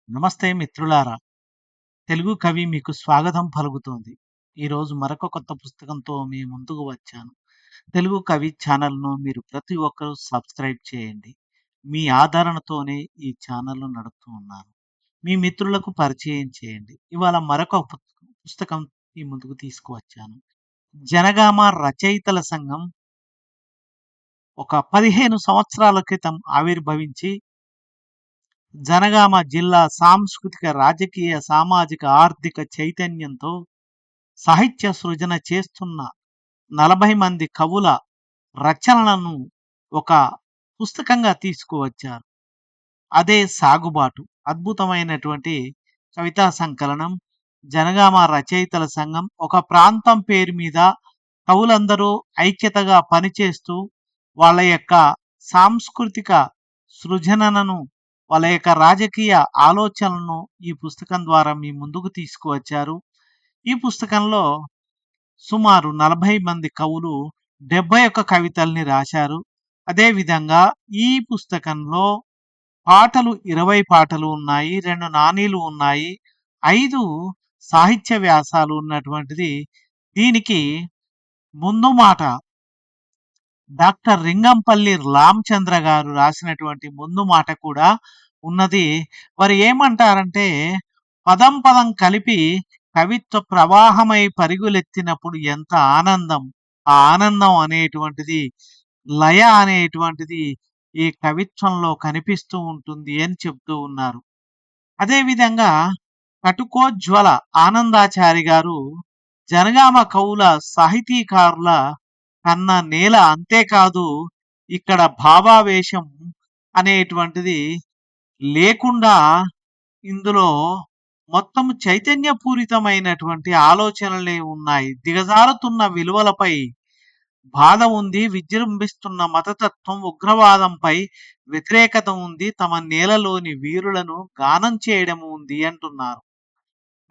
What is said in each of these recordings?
నమస్తే మిత్రులారా! తెలుగు కవి మీకు స్వాగతం పలుకుతోంది. ఈరోజు మరొక కొత్త పుస్తకంతో మీ ముందుకు వచ్చాను. తెలుగు కవి ఛానల్‌ను మీరు ప్రతి ఒక్కరూ సబ్స్క్రైబ్ చేయండి. మీ ఆదరణతోనే ఈ ఛానల్‌ను నడుపుతూ ఉన్నాను. మీ మిత్రులకు పరిచయం చేయండి. ఇవాళ మరొక పుస్తకం మీ ముందుకు తీసుకువచ్చాను. జనగామ రచయితల సంఘం ఒక 15 సంవత్సరాల క్రితం ఆవిర్భవించి జనగామ జిల్లా సాంస్కృతిక, రాజకీయ, సామాజిక, ఆర్థిక చైతన్యంతో సాహిత్య సృజన చేస్తున్న 40 మంది కవుల రచనలను ఒక పుస్తకంగా తీసుకువచ్చారు. అదే సాగుబాటు. అద్భుతమైనటువంటి కవితా సంకలనం. జనగామ రచయితల సంఘం ఒక ప్రాంతం పేరు మీద కవులందరూ ఐక్యతగా పనిచేస్తూ వాళ్ళ యొక్క సాంస్కృతిక సృజనను, వాళ్ళ యొక్క రాజకీయ ఆలోచనలను ఈ పుస్తకం ద్వారా మీ ముందుకు తీసుకువచ్చారు. ఈ పుస్తకంలో సుమారు 40 మంది కవులు 71 కవితల్ని రాశారు. అదేవిధంగా ఈ పుస్తకంలో పాటలు 20 పాటలు ఉన్నాయి. 2 నానీలు ఉన్నాయి. 5 సాహిత్య వ్యాసాలు ఉన్నటువంటిది. దీనికి ముందు మాట డాక్టర్ రింగంపల్లి రామచంద్ర గారు రాసినటువంటి ముందు మాట కూడా ఉన్నది. వారు ఏమంటారంటే, పదం పదం కలిపి కవిత్వ ప్రవాహమై పరుగులెత్తినప్పుడు ఎంత ఆనందం! ఆ ఆనందం అనేటువంటిది, లయ అనేటువంటిది ఈ కవిత్వంలో కనిపిస్తూ ఉంటుంది అని చెప్తూ ఉన్నారు. అదేవిధంగా కటుకోజ్వల ఆనందాచారి గారు జనగామ కవుల సాహితీకారుల కన్న నేల, అంతేకాదు ఇక్కడ భావావేశం అనేటువంటిది లేకుండా ఇందులో మొత్తం చైతన్యపూరితమైనటువంటి ఆలోచనలే ఉన్నాయి. దిగజారుతున్న విలువలపై బాధ ఉంది. విజృంభిస్తున్న మతతత్వం, ఉగ్రవాదంపై వ్యతిరేకత ఉంది. తమ నేలలోని వీరులను గానం చేయడం ఉంది అంటున్నారు.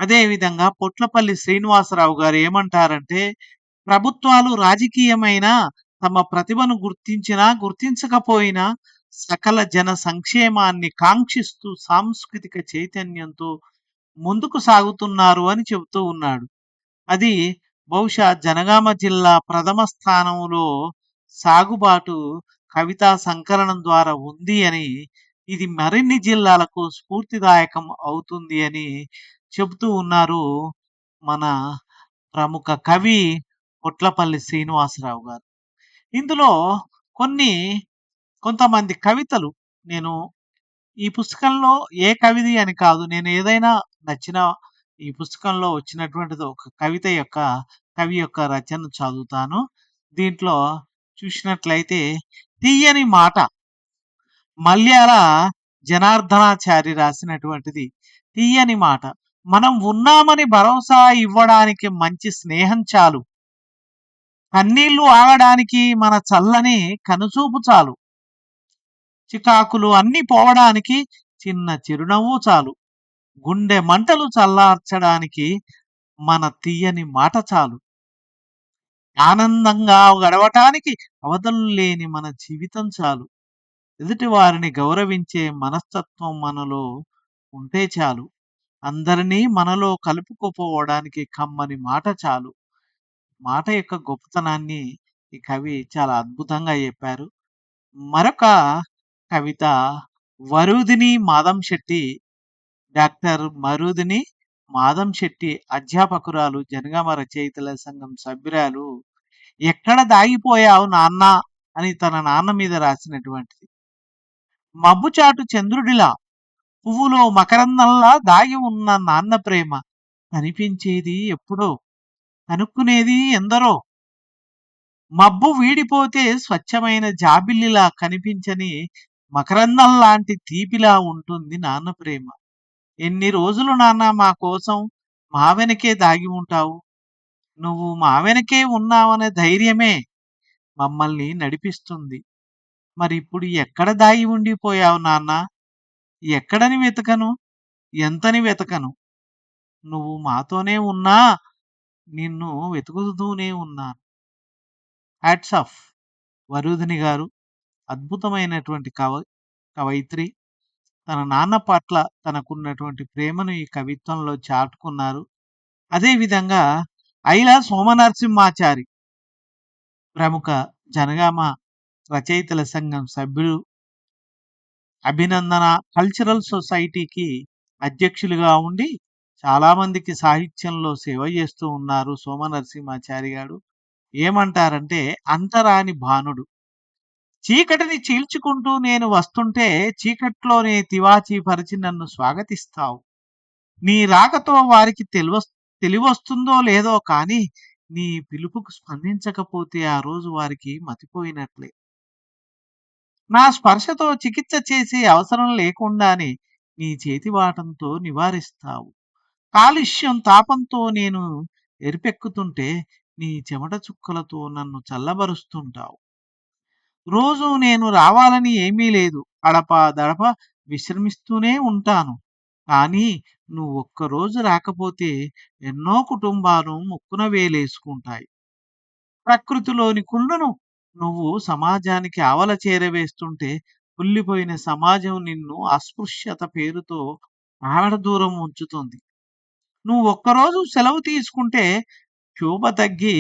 అదేవిధంగా పొట్లపల్లి శ్రీనివాసరావు గారు ఏమంటారంటే, ప్రభుత్వాలు రాజకీయమైన తమ ప్రతిభను గుర్తించినా గుర్తించకపోయినా సకల జన సంక్షేమాన్ని కాంక్షిస్తూ సాంస్కృతిక చైతన్యంతో ముందుకు సాగుతున్నారు అని చెబుతూ ఉన్నాడు. అది బహుశా జనగామ జిల్లా ప్రథమ స్థానంలో సాగుబాటు కవితా సంకలనం ద్వారా ఉంది అని, ఇది మరిన్ని జిల్లాలకు స్ఫూర్తిదాయకం అవుతుంది అని చెబుతూ ఉన్నారు మన ప్రముఖ కవి పొట్లపల్లి శ్రీనివాసరావు గారు. ఇందులో కొన్ని కొంతమంది కవితలు నేను ఈ పుస్తకంలో ఏ కవిది అని కాదు, నేను ఏదైనా నచ్చిన ఈ పుస్తకంలో వచ్చినటువంటిది ఒక కవి యొక్క రచన చదువుతాను. దీంట్లో చూసినట్లయితే తీయని మాట మల్యాల జనార్దనాచారి రాసినటువంటిది. తీయని మాట. మనం ఉన్నామని భరోసా ఇవ్వడానికి మంచి స్నేహం చాలు. కన్నీళ్లు ఆగడానికి మన చల్లని కనుచూపు చాలు. చికాకులు అన్ని పోవడానికి చిన్న చిరునవ్వు చాలు. గుండె మంటలు చల్లార్చడానికి మన తీయని మాట చాలు. ఆనందంగా గడవటానికి అవధులు లేని మన జీవితం చాలు. ఎదుటి వారిని గౌరవించే మనస్తత్వం మనలో ఉంటే చాలు. అందరినీ మనలో కలుపుకుపోవడానికి కమ్మని మాట చాలు. మాట యొక్క గొప్పతనాన్ని ఈ కవి చాలా అద్భుతంగా చెప్పారు. మరొక కవిత వరూధిని మాధంశెట్టి, డాక్టర్ మరుదిని మాధంశెట్టి అధ్యాపకురాలు, జనగామ రచయితల సంఘం సభ్యురాలు. ఎక్కడ దాగిపోయావు నాన్న అని తన నాన్న మీద రాసినటువంటిది. మబ్బుచాటు చంద్రుడిలా, పువ్వులో మకరందంలా దాగి ఉన్న నాన్న ప్రేమ కనిపించేది ఎప్పుడో, కనుక్కునేది ఎందరో. మబ్బు వీడిపోతే స్వచ్ఛమైన జాబిల్లిలా కనిపించని మకరందం లాంటి తీపిలా ఉంటుంది నాన్న ప్రేమ. ఎన్ని రోజులు నాన్న మా కోసం మా వెనకే దాగి ఉంటావు. నువ్వు మా వెనకే ఉన్నావనే ధైర్యమే మమ్మల్ని నడిపిస్తుంది. మరి ఇప్పుడు ఎక్కడ దాగి ఉండిపోయావు నాన్న? ఎక్కడని వెతకను? ఎంతని వెతకను? నువ్వు మాతోనే ఉన్నా నిన్ను వెతుకుతూనే ఉన్నాను. హ్యాట్స్ ఆఫ్ వరూధిని గారు. అద్భుతమైనటువంటి కవయిత్రి. తన నాన్న పట్ల తనకున్నటువంటి ప్రేమను ఈ కవిత్వంలో చాటుకున్నారు. అదే విధంగా ఐల సోమనరసింహాచారి ప్రముఖ జనగామ రచయితల సంఘం సభ్యులు, అభినందన కల్చరల్ సొసైటీకి అధ్యక్షులుగా ఉండి చాలా మందికి సాహిత్యంలో సేవ చేస్తూ ఉన్నారు సోమనరసింహాచారి గారు. ఏమంటారంటే, అంతరాని భానుడు. చీకటిని చీల్చుకుంటూ నేను వస్తుంటే చీకట్లోనే తివాచీ పరిచి నన్ను స్వాగతిస్తావు. నీ రాకతో వారికి తెలివొస్తుందో లేదో కానీ నీ పిలుపుకు స్పందించకపోతే ఆ రోజు వారికి మతిపోయినట్లే. నా స్పర్శతో చికిత్స చేసే అవసరం లేకుండానే నీ చేతివాటంతో నివారిస్తావు. కాలుష్యం తాపంతో నేను ఎరుపెక్కుతుంటే నీ చెమట చుక్కలతో నన్ను చల్లబరుస్తుంటావు. రోజు నేను రావాలని ఏమీ లేదు. అడపా దడప విశ్రమిస్తూనే ఉంటాను. కానీ నువ్వొక్కరోజు రాకపోతే ఎన్నో కుటుంబాలు ముక్కున వేలేసుకుంటాయి. ప్రకృతిలోని కుళ్ళును నువ్వు సమాజానికి ఆవల చేరవేస్తుంటే కుళ్ళిపోయిన సమాజం నిన్ను అస్పృశ్యత పేరుతో ఆమడ దూరం ఉంచుతుంది. నువ్వొక్కరోజు సెలవు తీసుకుంటే క్షోభ తగ్గి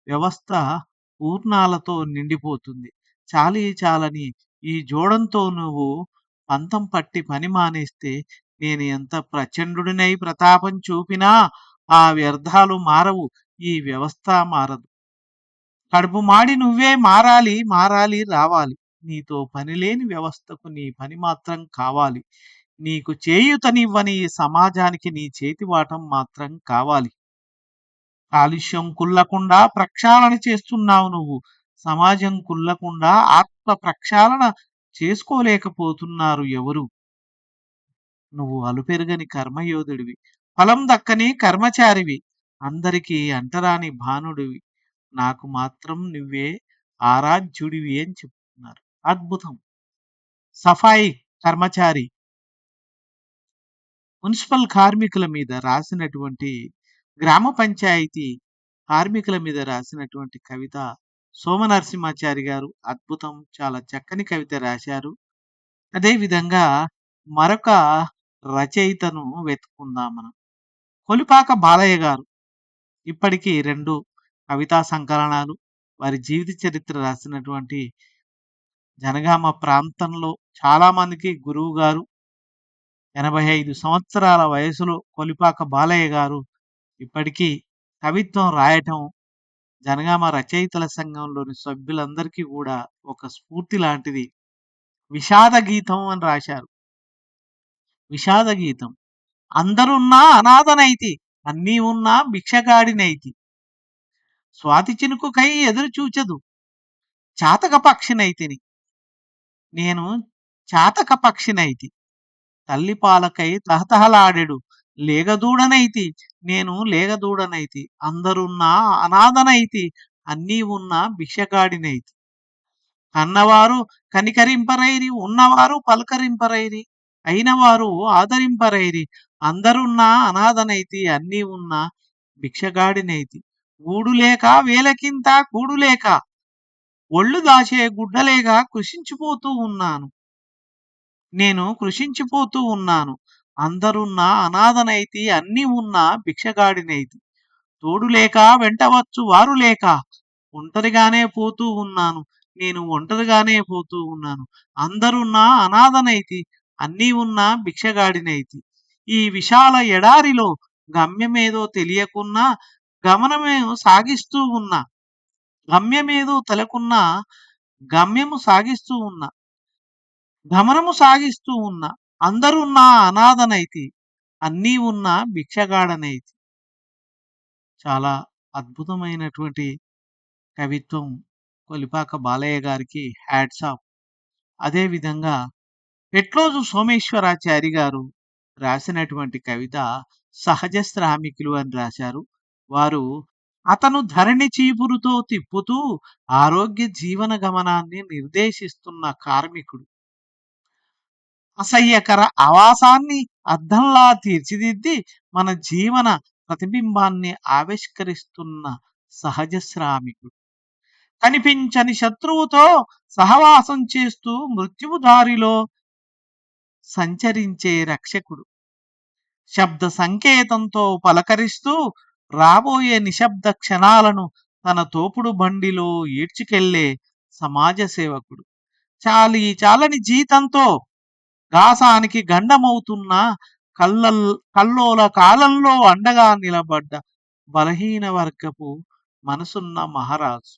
వ్యవస్థ పూర్ణాలతో నిండిపోతుంది. చాలీ చాలని ఈ జోడంతో నువ్వు పంతం పట్టి పని మానేస్తే నేను ఎంత ప్రచండుడినై ప్రతాపం చూపినా ఆ వ్యర్థాలు మారవు. ఈ వ్యవస్థ మారదు. కడుపు మాడి నువ్వే మారాలి, మారాలి రావాలి. నీతో పనిలేని వ్యవస్థకు నీ పని మాత్రం కావాలి. నీకు చేయూతనివ్వని ఈ సమాజానికి నీ చేతివాటం మాత్రం కావాలి. కాలుష్యం కుళ్ళకుండా ప్రక్షాళన చేస్తున్నావు నువ్వు. సమాజం కుళ్ళకుండా ఆత్మ ప్రక్షాళన చేసుకోలేకపోతున్నారు ఎవరు. నువ్వు అలుపెరుగని కర్మయోధుడివి. ఫలం దక్కని కర్మచారివి. అందరికీ అంటరాని భానుడివి. నాకు మాత్రం నువ్వే ఆరాధ్యుడివి అని చెప్తున్నారు. అద్భుతం. సఫాయి కర్మచారి, మున్సిపల్ కార్మికుల మీద రాసినటువంటి, గ్రామ పంచాయతీ కార్మికుల మీద రాసినటువంటి కవిత సోమనరసింహాచారి గారు అద్భుతం. చాలా చక్కని కవిత రాశారు. అదే విధంగా మరొక రచయితను వెతుక్కుందాం మనం. కొలిపాక బాలయ్య గారు. ఇప్పటికి 2 కవితా సంకలనాలు, వారి జీవిత చరిత్ర రాసినటువంటి జనగామ ప్రాంతంలో చాలా మందికి గురువు గారు. 85 సంవత్సరాల వయసులో కొలిపాక బాలయ్య గారు ఇప్పటికీ కవిత్వం రాయటం జనగామ రచయితల సంఘంలోని సభ్యులందరికీ కూడా ఒక స్ఫూర్తి లాంటిది. విషాద గీతం అని రాశారు. విషాద గీతం. అందరున్నా అనాథనైతి, అన్నీ ఉన్నా భిక్షగాడినైతి. స్వాతి చినుకుకై ఎదురు చూచెదు, చాతక పక్షినైతిని. నేను చాతక పక్షినైతి, తల్లి పాలకై తహతహలాడెడు లేగదూడనైతి. నేను లేగదూడనైతి, అందరున్నా అనాథనైతి, అన్నీ ఉన్నా భిక్షగాడినైతి. కన్నవారు కనికరింపరైరి, ఉన్నవారు పలకరింపరైరి, అయినవారు ఆదరింపరైరి. అందరున్నా అనాథనైతి, అన్నీ ఉన్నా భిక్షగాడినైతి. గూడులేక వేలకింత కూడులేక, ఒళ్ళు దాచే గుడ్డలేక కృషించిపోతూ ఉన్నాను. నేను కృషించిపోతూ ఉన్నాను. అందరున్నా అనాథనైతి, అన్నీ ఉన్నా భిక్షగాడినైతి. తోడులేక వెంటవచ్చు వారు లేక, ఒంటరిగానే పోతూ ఉన్నాను. నేను ఒంటరిగానే పోతూ ఉన్నాను. అందరున్నా అనాథనైతి, అన్నీ ఉన్నా భిక్షగాడినైతి. ఈ విశాల ఎడారిలో గమ్యమేదో తెలియకున్నా గమనమేమో సాగిస్తూ ఉన్నా. గమ్యమేదో తెలకున్నా గమ్యము సాగిస్తూ ఉన్నా. గమనము సాగిస్తూ ఉన్నా. అందరున్నా అనాథనైతి, అన్నీ ఉన్నా భిక్షగాడనైతి. చాలా అద్భుతమైనటువంటి కవిత్వం కొలిపాక బాలయ్య గారికి హ్యాట్స్ ఆఫ్. అదేవిధంగా పెట్లోజు సోమేశ్వరాచారి గారు రాసినటువంటి కవిత సహజ శ్రామికులు అని రాశారు. వారు అతను ధరణి చీపురుతో తిప్పుతూ ఆరోగ్య జీవన గమనాన్ని నిర్దేశిస్తున్న కార్మికుడు. అసహ్యకర ఆవాసాన్ని అద్దంలా తీర్చిదిద్ది మన జీవన ప్రతిబింబాన్ని ఆవిష్కరిస్తున్న సహజ శ్రామికుడు. కనిపించని శత్రువుతో సహవాసం చేస్తూ మృత్యువు దారిలో సంచరించే రక్షకుడు. శబ్ద సంకేతంతో పలకరిస్తూ రాబోయే నిశ్శబ్ద క్షణాలను తన తోపుడు బండిలో ఈడ్చుకెళ్లే సమాజ సేవకుడు. చాలని జీతంతో గాసానికి గండమవుతున్న కల్లల్ కల్లోల కాలంలో అండగా నిలబడ్డ బలహీన వర్గపు మనసున్న మహారాజు.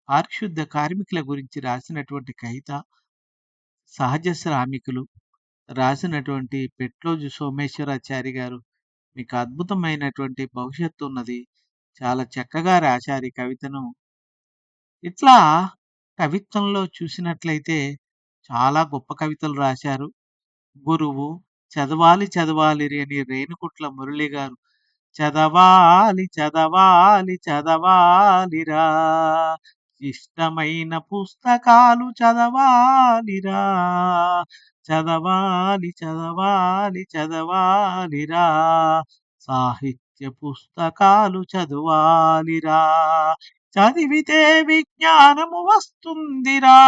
పారిశుద్ధ కార్మికుల గురించి రాసినటువంటి కవిత సహజ శ్రామికులు రాసినటువంటి పెట్లోజు సోమేశ్వరాచారి గారు. మీకు అద్భుతమైనటువంటి భవిష్యత్తు ఉన్నది. చాలా చక్కగా రాశారు ఈ కవితను. ఇట్లా కవిత్వంలో చూసినట్లయితే చాలా గొప్ప కవితలు రాశారు. గురువు చదవాలి చదవాలి అని రేణుకుట్ల మురళి గారు చదవాలి చదవాలి చదవాలిరా, ఇష్టమైన పుస్తకాలు చదవాలిరా, చదవాలి చదవాలి చదవాలిరా, సాహిత్య పుస్తకాలు చదవాలిరా, చదివితే విజ్ఞానము వస్తుందిరా,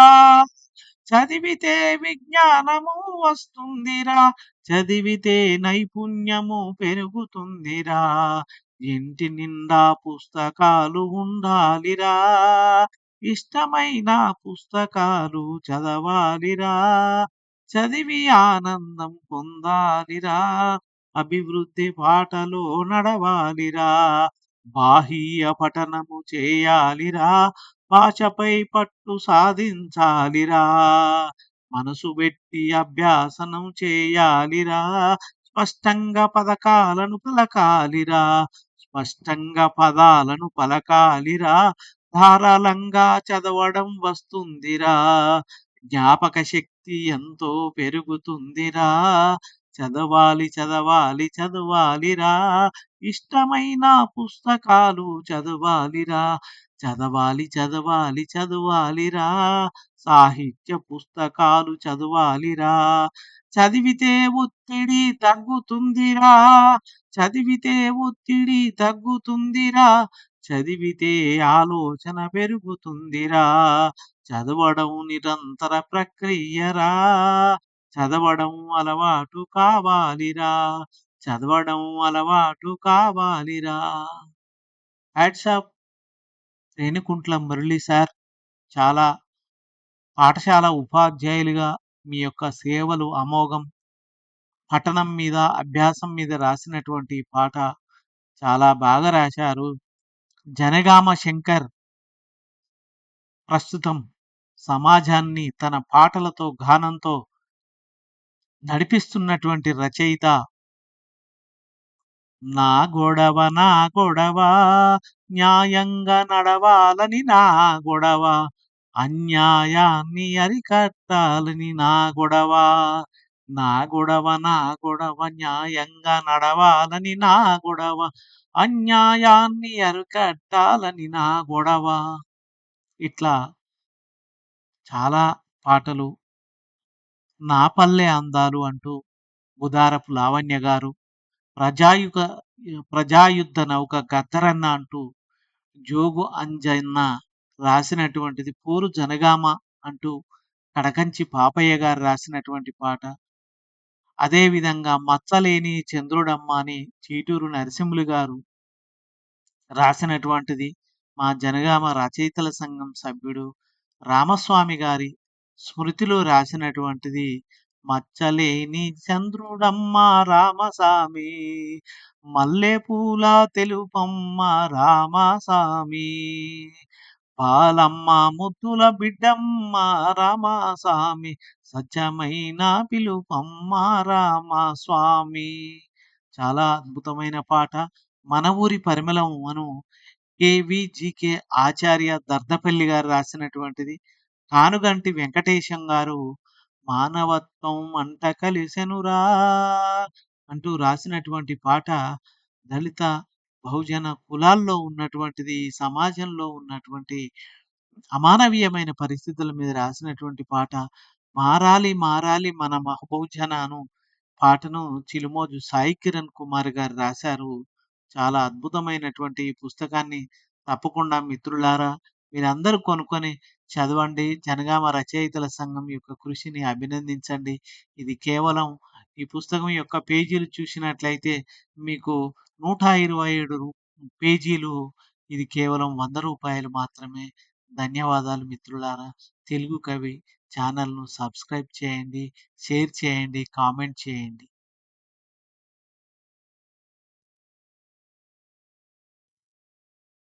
చదివితే విజ్ఞానము వస్తుందిరా, చదివితే నైపుణ్యము పెరుగుతుందిరా, ఇంటి నిండా పుస్తకాలు ఉండాలిరా, ఇష్టమైన పుస్తకాలు చదవాలిరా, చదివి ఆనందం పొందాలిరా, అభివృద్ధి బాటలో నడవాలిరా, బాహ్య పఠనము చేయాలిరా, భాషపై పట్టు సాధించాలిరా, మనసు పెట్టి అభ్యాసనం చేయాలిరా, స్పష్టంగా పథకాలను పలకాలిరా, స్పష్టంగా పదాలను పలకాలిరా, ధారాళంగా చదవడం వస్తుందిరా, జ్ఞాపక శక్తి ఎంతో పెరుగుతుందిరా, చదవాలి చదవాలి చదవాలిరా, ఇష్టమైన పుస్తకాలు చదవాలిరా, చదవాలి చదవాలి చదవాలిరా, సాహిత్య పుస్తకాలు చదవాలిరా, చదివితే ఒత్తిడి తగ్గుతుందిరా, చదివితే ఒత్తిడి తగ్గుతుందిరా, చదివితే ఆలోచన పెరుగుతుందిరా, చదవడం నిరంతర ప్రక్రియరా, చదవడం అలవాటు కావాలిరా, చదవడం అలవాటు కావాలిరా. Hats off Renukuntla Murali sir. చాలా పాఠశాల ఉపాధ్యాయులుగా మీ యొక్క సేవలు అమోఘం. పఠనం మీద అభ్యాసం మీద రాసినటువంటి పాట చాలా బాగా రాశారు. జనగామ శంకర్ ప్రస్తుతం సమాజాన్ని తన పాటలతో గానంతో నడిపిస్తున్నటువంటి రచయిత. నా గొడవ నా గొడవ న్యాయంగా నడవాలని నా గొడవ, అన్యాయాన్ని అరికట్టాలని నా గొడవ, నా గొడవ నా గొడవ న్యాయంగా నడవాలని నా గొడవ, అన్యాయాన్ని అరికట్టాలని నా గొడవ. ఇట్లా చాలా పాటలు. నా పల్లె అందాలు అంటూ బుధారపు లావణ్య గారు, ప్రజాయుగ ప్రజాయుద్ధ నౌక గద్దరన్న అంటూ జోగు అంజన్న రాసినటువంటిది, పోరు జనగామ అంటూ కడకంచి పాపయ్య గారు రాసినటువంటి పాట. అదేవిధంగా మచ్చలేని చంద్రుడమ్మ అని చీటూరు నరసింహులు గారు రాసినటువంటిది. మా జనగామ రచయితల సంఘం సభ్యుడు రామస్వామి గారి స్మృతిలో రాసినటువంటిది, మచ్చలేని చంద్రుడమ్మ రామసామి, మల్లెపూల తెలుపమ్మ రామసామి, పాలమ్మ ముద్దుల బిడ్డమ్మ రామస్వామి, సత్యమైన పిలుపమ్మ రామస్వామి. చాలా అద్భుతమైన పాట. మన ఊరి పరిమళం అను కేవీజీకే ఆచార్య దర్దపల్లి గారు రాసినటువంటిది. కానుగంటి వెంకటేశం గారు మానవత్వం అంట కలిసెనురా అంటూ రాసినటువంటి పాట దళిత బహుజన కులాల్లో ఉన్నటువంటిది, సమాజంలో ఉన్నటువంటి అమానవీయమైన పరిస్థితుల మీద రాసినటువంటి పాట. మారాలి మారాలి మన బహుజన పాటను చిలుమోజు సాయి కిరణ్ కుమార్ గారు రాశారు. చాలా అద్భుతమైనటువంటి ఈ పుస్తకాన్ని తప్పకుండా మిత్రులారా మీరందరూ కొనుక్కొని చదవండి. జనగామ రచయితల సంఘం యొక్క కృషిని అభినందించండి. ఇది కేవలం ఈ పుస్తకం యొక్క పేజీలు చూసినట్లయితే మీకు 127 పేజీలు. ఇది కేవలం రూ. 100 మాత్రమే. ధన్యవాదాలు మిత్రులారా. తెలుగు కవి ఛానల్‌ను సబ్స్క్రైబ్ చేయండి, షేర్ చేయండి, కామెంట్ చేయండి.